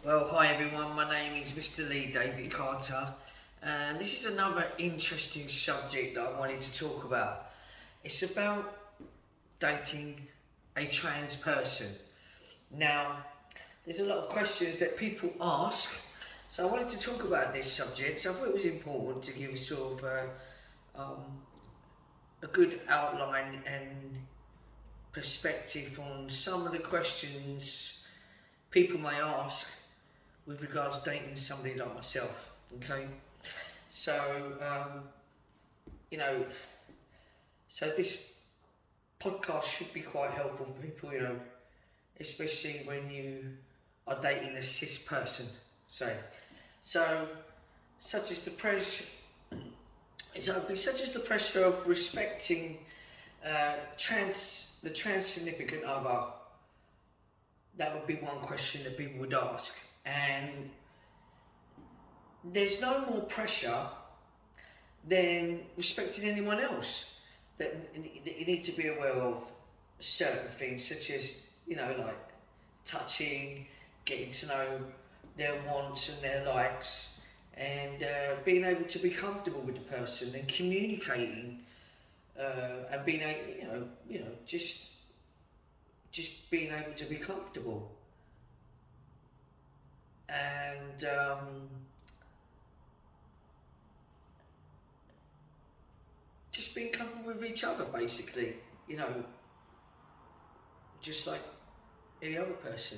Well, hi everyone, my name is Mr. Lee David Carter, and this is another interesting subject that I wanted to talk about. It's about dating a trans person. Now, there's a lot of questions that people ask, so I wanted to talk about this subject. So I thought it was important to give sort of a good outline and perspective on some of the questions people may ask with regards to dating somebody like myself. Okay, so you know, so this podcast should be quite helpful for people, especially when you are dating a cis person. So such as the pressure, so it'd be such as the pressure of respecting the trans significant other. That would be one question that people would ask, and there's no more pressure than respecting anyone else. That you need to be aware of certain things, such as like touching, getting to know their wants and their likes, and being able to be comfortable with the person and communicating, and being able, just being able to be comfortable and. Just being comfortable with each other, basically, you know, just like any other person.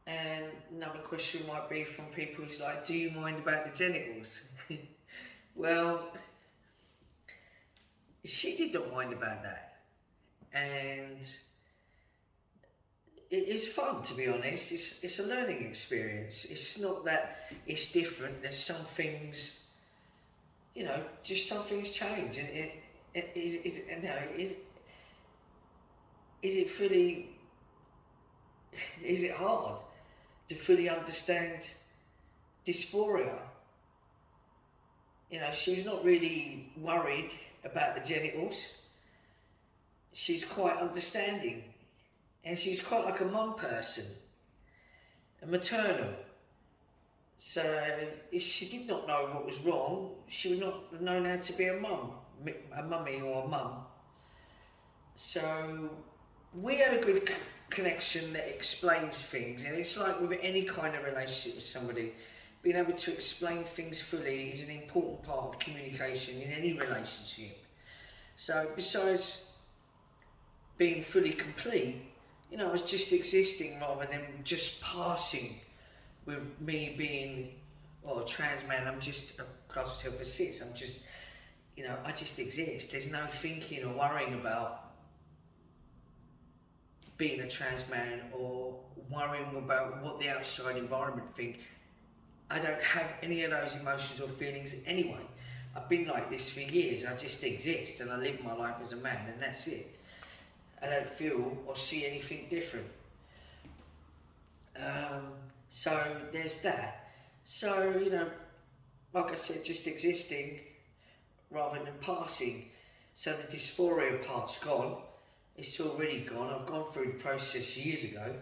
And another question might be from people who's like, do you mind about the genitals? Well, she did not mind about that. And it is fun, to be honest. It's a learning experience. It's not that it's different. There's some things, just some things change. And is it fully, is it hard to fully understand dysphoria? She's not really worried about the genitals. She's quite understanding, and she's quite like a mum person, a maternal. So if she did not know what was wrong, she would not have known how to be a mummy or a mum. So we had a good connection that explains things, and it's like with any kind of relationship with somebody, being able to explain things fully is an important part of communication in any relationship. So besides being fully complete, it's just existing rather than just passing. With me being a trans man, I'm just a class myself as cis. I'm just, I just exist. There's no thinking or worrying about being a trans man or worrying about what the outside environment think. I don't have any of those emotions or feelings anyway. I've been like this for years. I just exist and I live my life as a man, and that's it. I don't feel or see anything different. So there's that. So, like I said, just existing rather than passing. So the dysphoria part's gone. It's already gone. I've gone through the process years ago.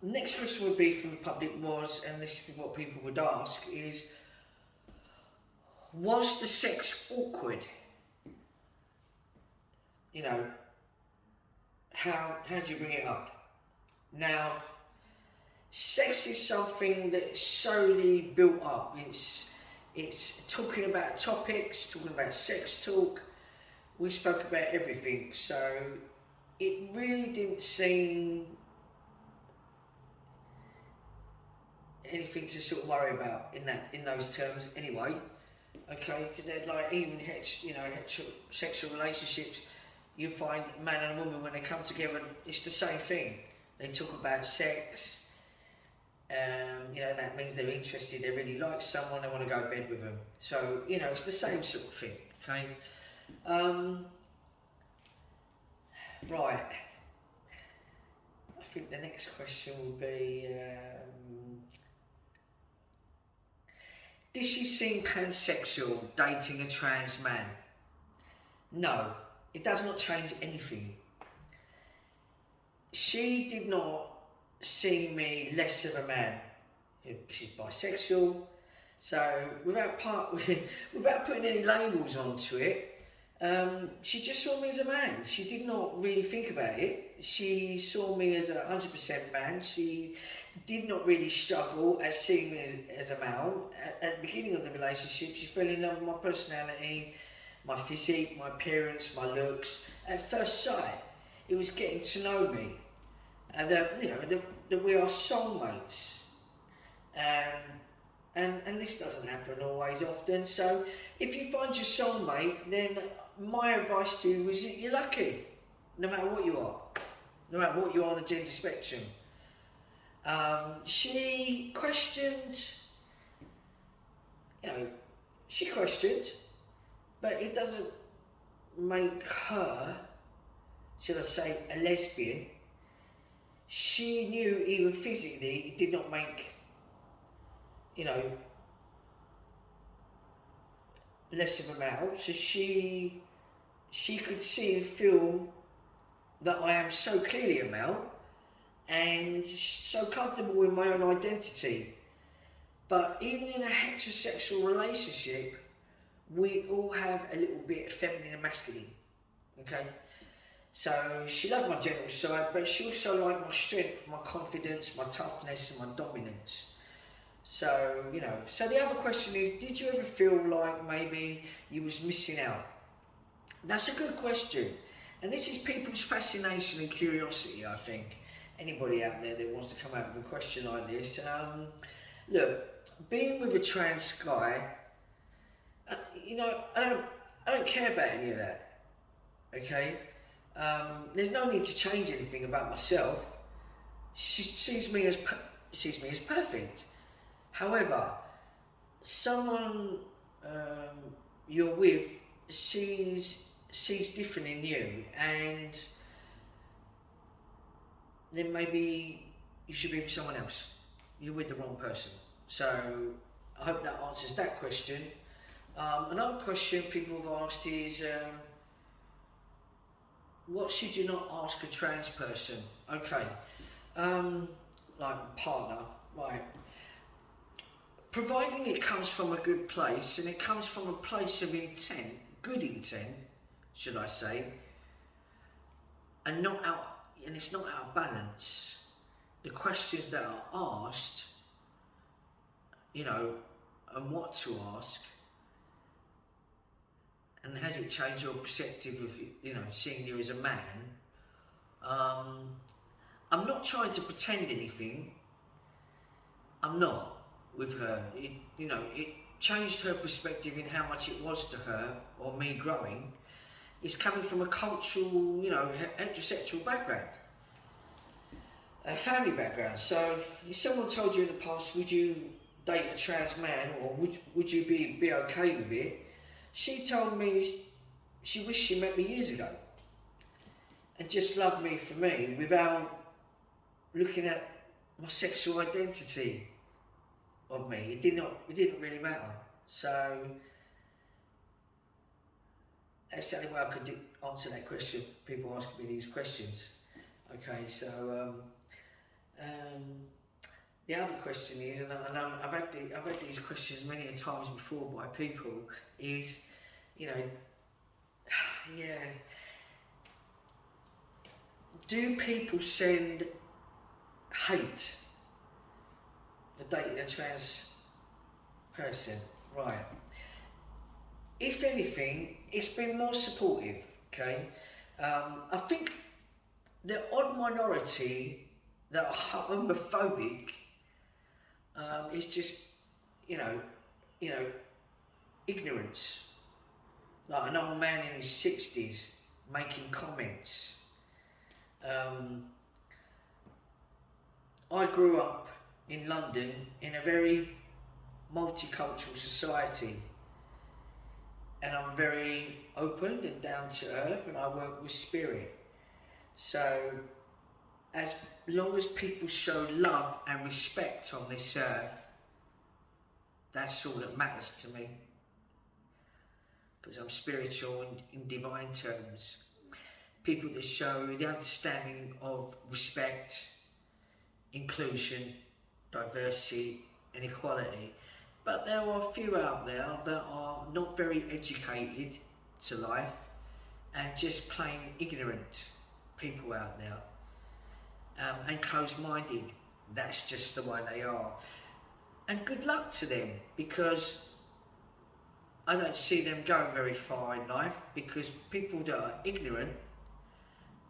Next question would be from the public was, and this is what people would ask, is, was the sex awkward? How do you bring it up? Now, sex is something that's slowly built up. It's talking about topics, talking about sex talk. We spoke about everything, so it really didn't seem anything to sort of worry about in those terms anyway. Okay, because they're like even heterosexual relationships. You find a man and a woman, when they come together, it's the same thing. They talk about sex. That means they're interested. They really like someone. They want to go to bed with them. So it's the same sort of thing. Okay. Right. I think the next question will be. Did she seem pansexual dating a trans man? No, it does not change anything. she did not see me less of a man. She's bisexual, so without putting any labels onto it, she just saw me as a man. She did not really think about it. She saw me as 100% man. She did not really struggle at seeing me as a male. At the beginning of the relationship, she fell in love with my personality, my physique, my appearance, my looks. At first sight, it was getting to know me, and that we are soulmates. Um, and this doesn't happen always often. So if you find your soulmate, then my advice to you is that you're lucky, no matter what you are, no matter what you are on the gender spectrum. She questioned, you know, she questioned, but it doesn't make her, should I say, a lesbian. She knew even physically it did not make, you know, less of a male. So she could see and feel that I am so clearly a male and so comfortable with my own identity. But even in a heterosexual relationship, we all have a little bit of feminine and masculine. Okay? So she loved my gentle side, but she also liked my strength, my confidence, my toughness, and my dominance. So, so the other question is, did you ever feel like maybe you was missing out? That's a good question. And this is people's fascination and curiosity, I think. Anybody out there that wants to come out with a question like this. Look, being with a trans guy, I don't care about any of that. Okay? There's no need to change anything about myself. She sees me as perfect. However, someone you're with sees different in you, and then maybe you should be with someone else. You're with the wrong person. So I hope that answers that question. Another question people have asked is, what should you not ask a trans person? Okay, like partner, right? Providing it comes from a good place, and it comes from a place of intent, good intent, should I say, and it's not out of balance. The questions that are asked, and what to ask, and has it changed your perspective of, seeing you as a man? I'm not trying to pretend anything. I'm not with her. It changed her perspective in how much it was to her or me growing. It's coming from a cultural, heterosexual background, a family background. So if someone told you in the past, would you date a trans man, or would you be okay with it? She told me she wished she met me years ago and just loved me for me without looking at my sexual identity of me. It didn't really matter. So that's the only way I could answer that question. People asking me these questions. Okay, so the other question is, and I've had these questions many a times before by people, is, do people send hate for dating a trans person? Right. If anything, it's been more supportive, okay? I think the odd minority that are homophobic is just, ignorance. Like an old man in his 60s making comments. I grew up in London in a very multicultural society, and I'm very open and down to earth, and I work with spirit. So as long as people show love and respect on this earth, that's all that matters to me, because I'm spiritual and in divine terms. people that show the understanding of respect, inclusion, diversity and equality. But there are a few out there that are not very educated to life and just plain ignorant people out there, and closed-minded. That's just the way they are. And good luck to them, because I don't see them going very far in life, because people that are ignorant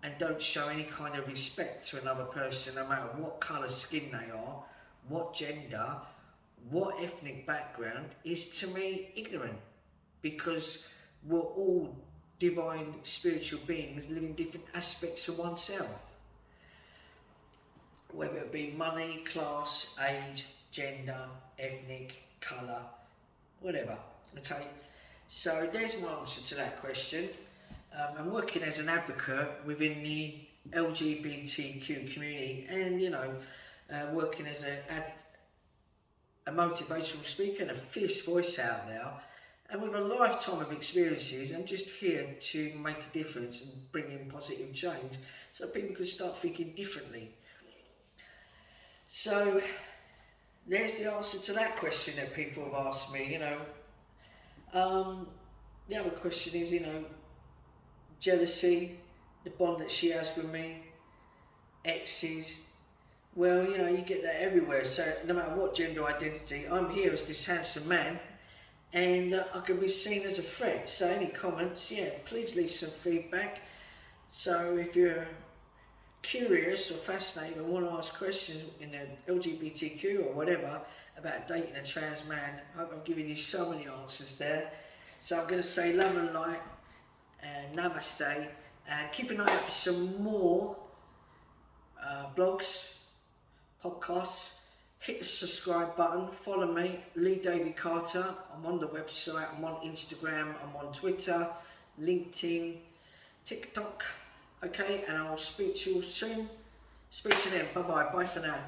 and don't show any kind of respect to another person, no matter what colour skin they are, what gender, what ethnic background, is to me ignorant, because we're all divine spiritual beings living different aspects of oneself, whether it be money, class, age, gender, ethnic, colour, whatever. Okay, so there's my answer to that question. I'm working as an advocate within the LGBTQ community, and working as a motivational speaker and a fierce voice out there. And with a lifetime of experiences, I'm just here to make a difference and bring in positive change so people can start thinking differently. So there's the answer to that question that people have asked me. The other question is, jealousy, the bond that she has with me, exes. Well, you get that everywhere. So no matter what gender identity, I'm here as this handsome man, and I can be seen as a threat. So any comments, please leave some feedback. So if you're curious or fascinated and want to ask questions in the LGBTQ or whatever about dating a trans man, I hope I've given you so many answers there. So I'm going to say love and light and namaste, and keep an eye out for some more blogs, podcasts. Hit the subscribe button, follow me, Lee David Carter. I'm on the website, I'm on Instagram, I'm on Twitter, LinkedIn, TikTok. Okay, and I'll speak to you soon. Speak to them. Bye bye for now.